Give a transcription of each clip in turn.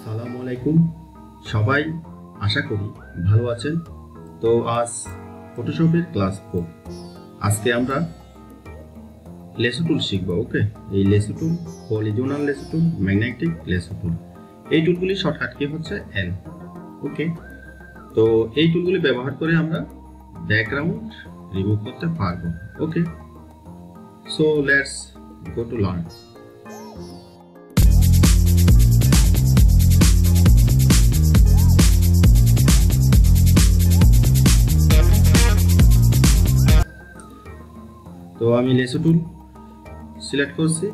আসসালামু আলাইকুম সবাই, আশা করি ভালো আছেন। তো আজ ফটোশপের ক্লাস 4। আজকে আমরা লেসো টুল শিখব। ওকে, এই লেসো টুল, পলিগনাল লেসো টুল, ম্যাগনেটিক লেসো টুল, এই টুলগুলি শর্টকাট কি হচ্ছে এল। ওকে, তো এই টুলগুলি ব্যবহার করে আমরা ব্যাকগ্রাউন্ড রিমুভ করতে পারবো। Okay, so let's go to learn. তো আমি লেসো টুল সিলেক্ট করছি।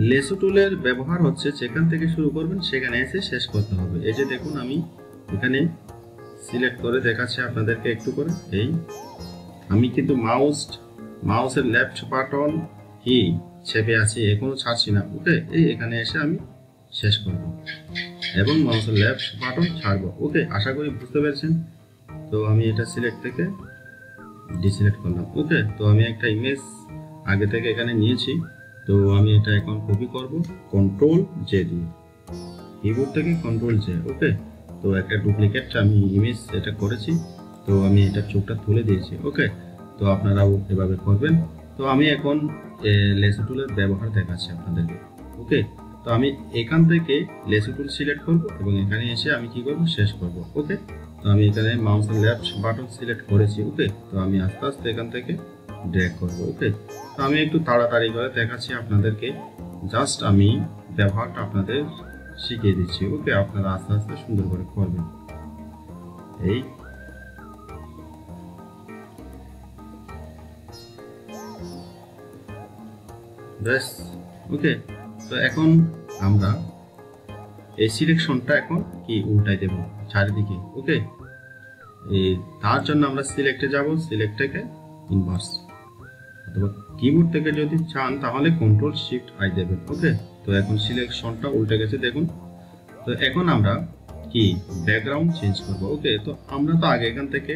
লেসো টুলের ব্যবহার হচ্ছে যেখান থেকে শুরু করবেন সেখানে এসে শেষ করতে হবে। এই যে দেখুন, আমি এখানে সিলেক্ট করে দেখাচ্ছি আপনাদেরকে একটু করে। এই আমি কিন্তু মাউসের লেফট বাটন কি চেপে আছি, এখনো ছাড়ছি না। ওকে, এই এখানে এসে আমি শেষ করব এবং মাউসের লেফট বাটন ছাড়বো। ওকে, আশা করি বুঝতে পেরেছেন। তো আমি এটা সিলেক্ট থেকে ডিসিলেক্ট করলাম। ওকে, তো আমি একটা ইমেজ আগে থেকে এখানে নিয়েছি, তো আমি এটা এখন কপি করব কন্ট্রোল জে দিয়ে, কিবোর্ড থেকে কন্ট্রোল জে। ওকে, তো একটা ডুপ্লিকেট আমি ইমেজ এটা করেছি, তো আমি এটা চোখটা তুলে দিয়েছি। ওকে, তো আপনারাও এভাবে করবেন। তো আমি এখন লেসো টুলের ব্যবহার দেখাচ্ছি আপনাদেরকে। ওকে, তো আমি এখান থেকে লেসো টুল সিলেক্ট করব এবং এখানে এসে আমি কি করব, শেষ করব। ওকে, তো আমি এখানে মাউসের লেফট বাটন সিলেক্ট করেছি। ওকে, তো আমি আস্তে আস্তে এখান থেকে ড্র্যাগ করব। ওকে, তো আমি একটু তাড়াতাড়ি করে দেখাচ্ছি আপনাদেরকে, জাস্ট আমি ব্যবহারটা আপনাদের শিখিয়ে দিচ্ছি। ওকে, আপনারা আস্তে আস্তে সুন্দর করে করবেন। এই ব্যাস। ওকে, তো এখন আমরা এই সিলেকশনটা এখন কি উল্টাই দেব চারিদিকে। ওকে, তার জন্য আমরা সিলেক্টে যাব, সিলেক্ট থেকে ইনভার্স, অথবা কিবোর্ড থেকে যদি চান তাহলে কন্ট্রোল শিফট আই দেবেন। ওকে, তো এখন সিলেকশনটা উল্টে গেছে দেখুন। তো এখন আমরা কি ব্যাকগ্রাউন্ড চেঞ্জ করব। ওকে, তো আমরা তো আগে এখান থেকে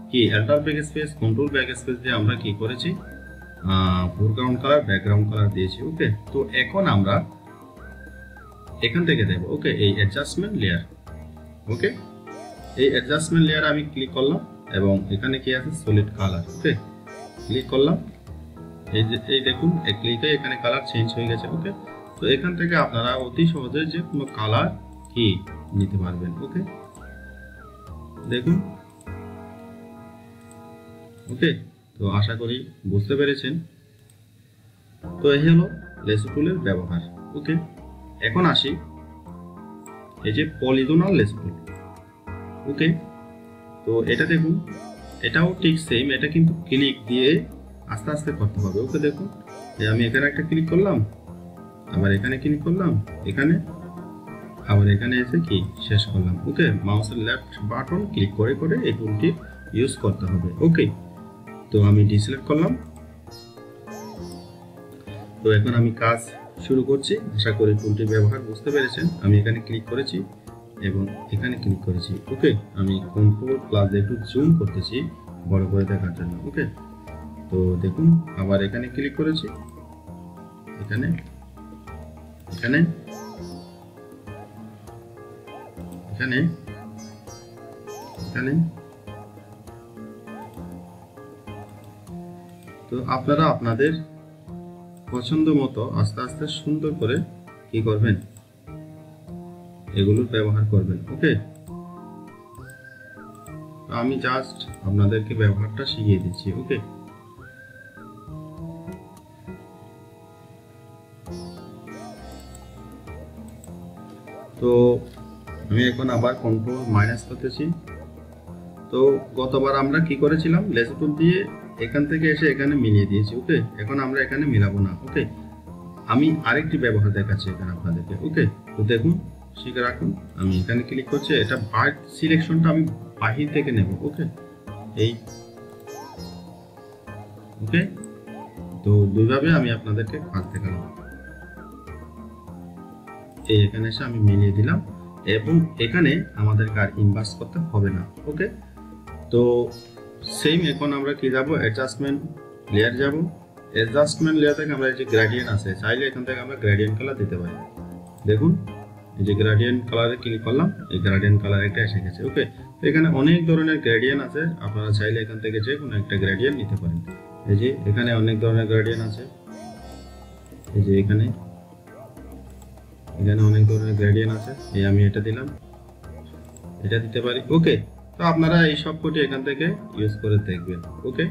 কি alt backspace control backspace দিয়ে আমরা কি করেছি, ফোরগ্রাউন্ড কালার ব্যাকগ্রাউন্ড কালার দিয়েছি। ওকে, তো এখন আমরা এখান থেকে দেব। ওকে, এই অ্যাডজাস্টমেন্ট লেয়ার। ওকে, এই অ্যাডজাস্টমেন্ট লেয়ার আমি ক্লিক করলাম এবং এখানে কি আছে সলিড কালার। ওকে, ক্লিক করলাম, এই দেখুন এই ক্লিকে এখানে কালার চেঞ্জ হয়ে গেছে। ওকে, তো এখান থেকে আপনারা অতি সহজে যে কোনো কালার কি নিতে পারবেন। ওকে, দেখুন। ওকে, তো আশা করি বুঝতে পেরেছেন। তো এই হলো লেসো টুলের ব্যবহার। ওকে, এখন আসি এই যে পলিগনাল লেসো টুল। ওকে, তো এটা দেখুন, এটাও ঠিক সেম, এটা কিন্তু ক্লিক দিয়ে আস্তে আস্তে করতে হবে। ওকে, দেখুন আমি এখানে একটা ক্লিক করলাম, আবার এখানে ক্লিক করলাম, এখানে আবার এখানে এসে কি শেষ করলাম। ওকে, মাউসের লেফট বাটন ক্লিক করে করে এই টুলটি ইউজ করতে হবে। ওকে, তো আমি ডিসিলেক্ট করলাম। তো এখন আমি কাজ শুরু করছি। আশা করি টুলটির ব্যবহার বুঝতে পেরেছেন। আমি এখানে ক্লিক করেছি এবং এখানে ক্লিক করেছি। ওকে, আমি কন্ট্রোল প্লাস একটু জুম করতেছি বড় করে দেখার জন্য। ওকে, তো দেখুন আবার এখানে ক্লিক করেছি, এখানে এখানে এখানে এখানে। তো আপনারা আপনাদের পছন্দ মতো আস্তে আস্তে সুন্দর করে কি করবেন, এগুলোর ব্যবহার করবেন। ওকে, আমি জাস্ট আপনাদেরকে ব্যবহারটা শিখিয়ে দিচ্ছি। ওকে, তো আমি এখন আবার কন্ট্রোল মাইনাস করতেছি। তো গতবার আমরা কি করেছিলাম, লেসো টুল দিয়ে এখান থেকে এসে এখানে মিলিয়ে দিয়েছি। ওকে, এখন আমরা এখানে মিলাবো না। ওকে, আমি আরেকটি ব্যবহার দেখাচ্ছি এখানে আপনাদেরকে। ওকে, তো দেখুন, শিখে রাখুন। আমি এখানে ক্লিক করছি, এটা বাই সিলেকশনটা আমি বাহির থেকে নেব। ওকে, এই ওকে, তো দুইভাবে আমি আপনাদেরকে কাজ দেখালাম। এই এখানে এসে আমি মিলিয়ে দিলাম এবং এখানে আমাদের কার ইনভার্স করতে হবে না। ওকে, তো সেম এখন আমরা কি যাব, অ্যাডজাস্টমেন্ট লেয়ার যাব। অ্যাডজাস্টমেন্ট লেয়ার থেকে আমরা এই যে গ্রেডিয়েন্ট আছে, চাইলে এখান থেকে আমরা গ্রেডিয়েন্ট কালার দিতে পারি। দেখুন এই যে গ্রেডিয়েন্ট কালারে ক্লিক করলাম, এই গ্রেডিয়েন্ট কালার একটা এসে গেছে। ওকে, তো এখানে অনেক ধরনের গ্রেডিয়েন্ট আছে, আপনারা চাইলে এখান থেকে যে কোনো একটা গ্রেডিয়েন্ট নিতে পারেন। এই যে এখানে অনেক ধরনের গ্রেডিয়েন্ট আছে, এই যে এখানে অনেক ধরনের গ্রেডিয়েন্ট আছে। এই আমি এটা দিলাম, এটা দিতে পারি। ওকে, তো আপনারা এই সব কোটি এখান থেকে ইউজ করে দেখবেন। ওকে,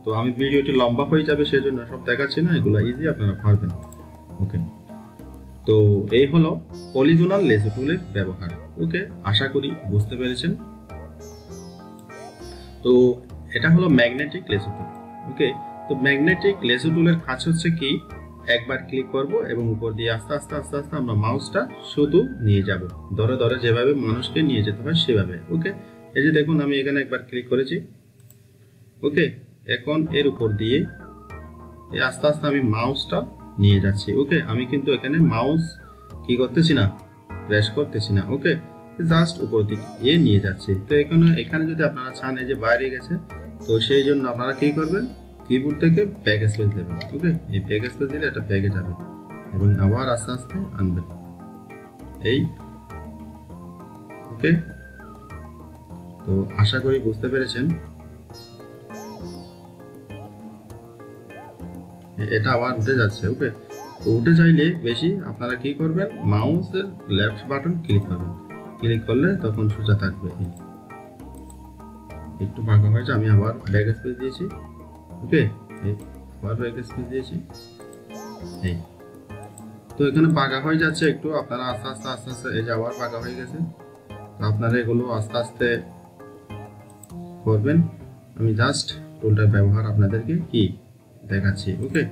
তো আমি ভিডিওটি লম্বা হয়ে যাবে সেজন্য সব দেখাচ্ছি না, এগুলো ইজি আপনারা পারবেন। ওকে, তো এই হলো পলিগনাল লেসো টুলের ব্যবহার। ওকে, আশা করি বুঝতে পেরেছেন। তো এটা হলো ম্যাগনেটিক লেসো টুল। ওকে, তো ম্যাগনেটিক লেসো টুলের কাজ হচ্ছে কি, একবার ক্লিক করব এবং উপর দিয়ে আস্তে আস্তে আস্তে আস্তে আমরা মাউসটা শুধু নিয়ে যাব, ধরে ধরে যেভাবে মানুষকে নিয়ে যেতে হয় সেভাবে। ওকে, এই যে দেখুন আমি এখানে একবার ক্লিক করেছি। ওকে, এখন এর উপর দিয়ে আস্তে আস্তে আমি মাউসটা নিয়ে যাচ্ছি। ওকে, আমি কিন্তু এখানে মাউস কি করতেছি না, প্রেস করতেছি না। ওকে, জাস্ট উপর দিকে নিয়ে যাচ্ছি। তো এখানে যদি আপনারা চান এই যে বাইরে গেছে, তো সেই জন্য আপনারা কি করবেন, কিবোর্ড থেকে ব্যাক স্পেস দেবেন। ওকে, এই ব্যাক স্পেস দিলে এটা ব্যাকে যাবে এবং আবার আস্তে আস্তে আনবেন এই। ওকে, তো আশা করি বুঝতে পেরেছেন। এটা আবার উঠে যাচ্ছে। ওকে, তো উঠে চাইলে বেশি আপনারা কি করবেন, মাউসের লেফট বাটন ক্লিক করবেন, ক্লিক করলে তখন সোজা থাকবে। একটু বাঁকা হয়েছে, আমি আবার ব্যাক স্পেস দিয়েছি। ওকে, আবার ব্যাক স্পেস দিয়েছি। এই তো এখানে বাঁকা হয়ে যাচ্ছে একটু, আপনারা আস্তে আস্তে আস্তে আস্তে, এই যে আবার বাঁকা হয়ে গেছে। তো আপনারা এগুলো আস্তে আস্তে করবেন। আমি জাস্ট টুলটার ব্যবহার আপনাদেরকে কি দেখাচ্ছি। ওকে,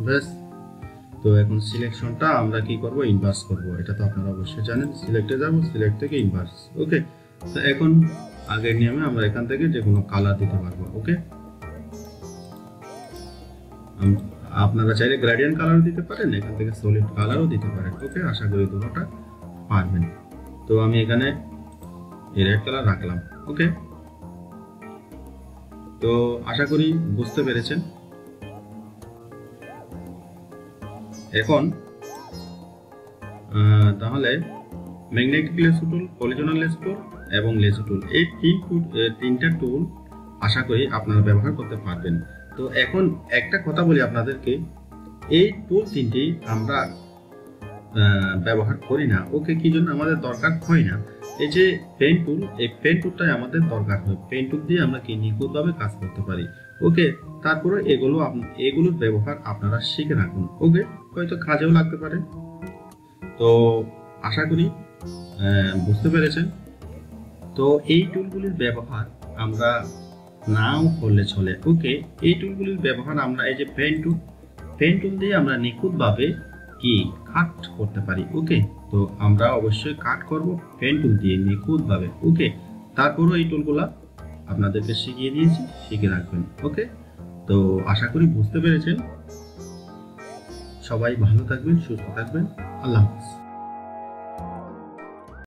বেশ। তো এখন সিলেকশনটা আমরা কি করব, ইনভার্স করব। এটা তো আপনারা অবশ্যই জানেন। সিলেক্টে যাব, সিলেক্ট থেকে ইনভার্স। ওকে, তো এখন আগের নিয়মে আমরা এখান থেকে যে কোনো কালার দিতে পারবো। ওকে, আপনারা চাইলে গ্রেডিয়েন্ট কালার দিতে পারেন, এখান থেকে সলিড কালারও দিতে পারেন। ওকে, আশা করি দুটোটা পারবেন। তো আমি এখানে রেড কালার রাখলাম। ওকে, তো আশা করি বুঝতে পেরেছেন। এখন তাহলে ম্যাগনেটিক লেসো টুল, পলিগনাল লেসো টুল এবং লেসো টুল, এই তিনটা টুল আশা করি আপনারা ব্যবহার করতে পারবেন। তো এখন একটা কথা বলি আপনাদেরকে, এই টুল তিনটি আমরা ব্যবহার করি না। ওকে, কি জন্য আমাদের দরকার হয় না, এই যে পেন টুল, এই পেন টুলটাই আমাদের দরকার হয়। পেন টুল দিয়ে আমরা কি নিখুঁতভাবে কাজ করতে পারি। ওকে, তারপরে এগুলোর ব্যবহার আপনারা শিখে রাখুন। ওকে, হয়তো কাজেও লাগতে পারে। তো আশা করি বুঝতে পেরেছেন। তো এই টুলগুলির ব্যবহার আমরা নাও করলে চলে। ওকে, এই টুলগুলির ব্যবহার আমরা এই যে পেন টুল দিয়ে আমরা নিখুঁতভাবে কি কাট করতে পারি। ওকে, তো আমরা অবশ্যই কাট করব পেন টুল দিয়ে নিখুঁতভাবে। ওকে, তারপরও এই টুলগুলা আপনাদেরকে শিখিয়ে দিয়েছি, শিখে রাখবেন। ওকে, তো আশা করি বুঝতে পেরেছেন। সবাই ভালো থাকবেন, সুস্থ থাকবেন। আল্লাহ হাফেজ।